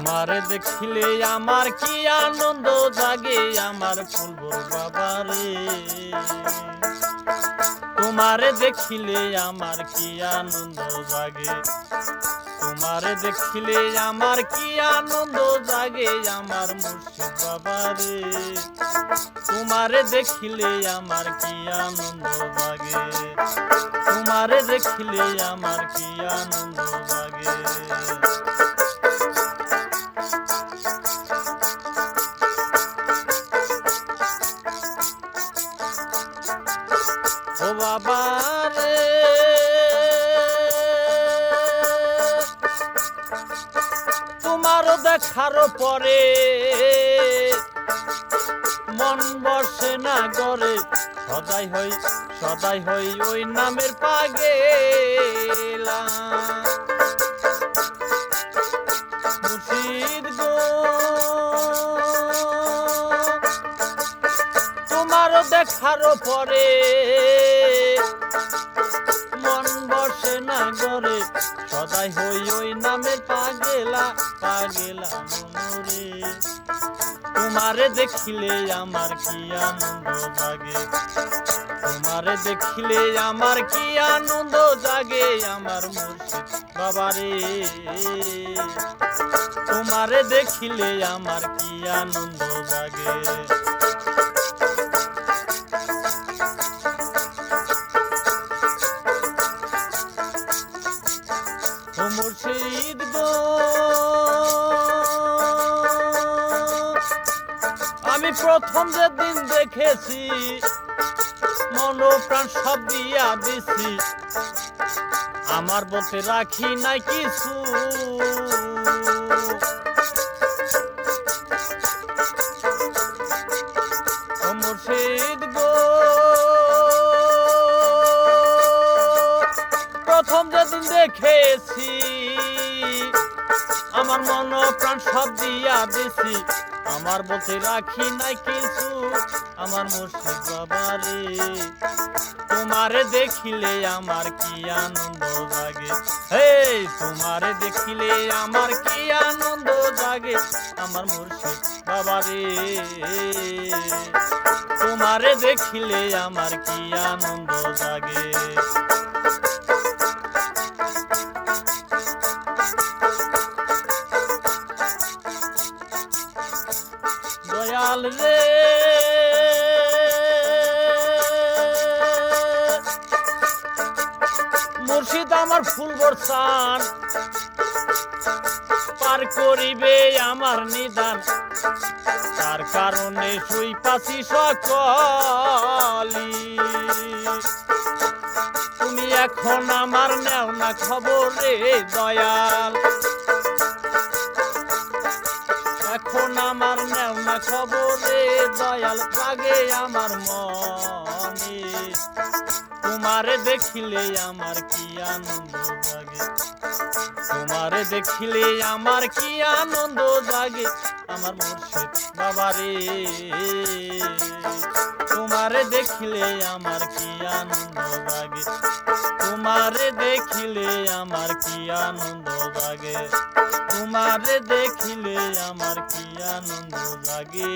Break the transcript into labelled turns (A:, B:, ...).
A: তোমারে দেখিলে আমার কি আনন্দ জাগে আমার ফুলবো বাবারে। তোমারে দেখিলে আমার কি আনন্দ জাগে, তোমারে দেখিলে আমার কি আনন্দ জাগে আমার মুর্শিদ বাবারে। তোমারে দেখিলে আমার কি আনন্দ জাগে, তোমারে দেখিলে আমার কি আনন্দ জাগে। ও বাবা রে, তোমারও দেখার পরে মন বসে না গরে, সদাই হই ওই নামের পাগেলা। মুর্শিদ গো, তোমারও দেখার পরে মন বসে না গরে, সদাই হই ওই নামের পাগেলা পাগেলা মনরে। তোমারে দেখিলে আমার কি আনন্দ জাগে, তোমারে দেখিলে আমার কি আনন্দ জাগে আমার মুর্শিদ বাবারে। তোমারে দেখিলে আমার কি আনন্দ জাগে। ও মুর্শিদ গো, আমি প্রথম যেদিন দেখেছি মন প্রাণ সব দিয়া দিছি, আমার বলতে রাখি নাই কিছু। ও মুর্শিদ গো, প্রথম যেদিন দেখেছি আমার মন প্রাণ সব দিয়া দিছি, আমার বলতে রাখি নাই কিছু আমার মুর্শিদ বাবারে। তোমারে দেখিলে আমার কি আনন্দ জাগে, হে তোমারে দেখিলে আমার কি আনন্দ জাগে আমার মুর্শিদ বাবারে। তোমারে দেখিলে আমার কি আনন্দ জাগে। দয়াল রে, মুর্শিদ আমার ফুল বর্ষান পার করিবে আমার নিদান, তার কারণে শুই পাছি সকলি। তুমি এখন আমার নেও না খবর রে দয়াল, এখন আমার নেও না খবর রে দয়াল, জাগে আমার মনে। তোমারে দেখিলে আমার কি আনন্দ জাগে, তোমারে দেখিলে আমার কি আনন্দ জাগে আমার মুর্শিদ বাবারে। তোমারে দেখিলে আমার কি আনন্দ জাগে, তোমারে দেখিলে আমার কি আনন্দ জাগে, তোমারে দেখিলে আমার কি আনন্দ লাগে।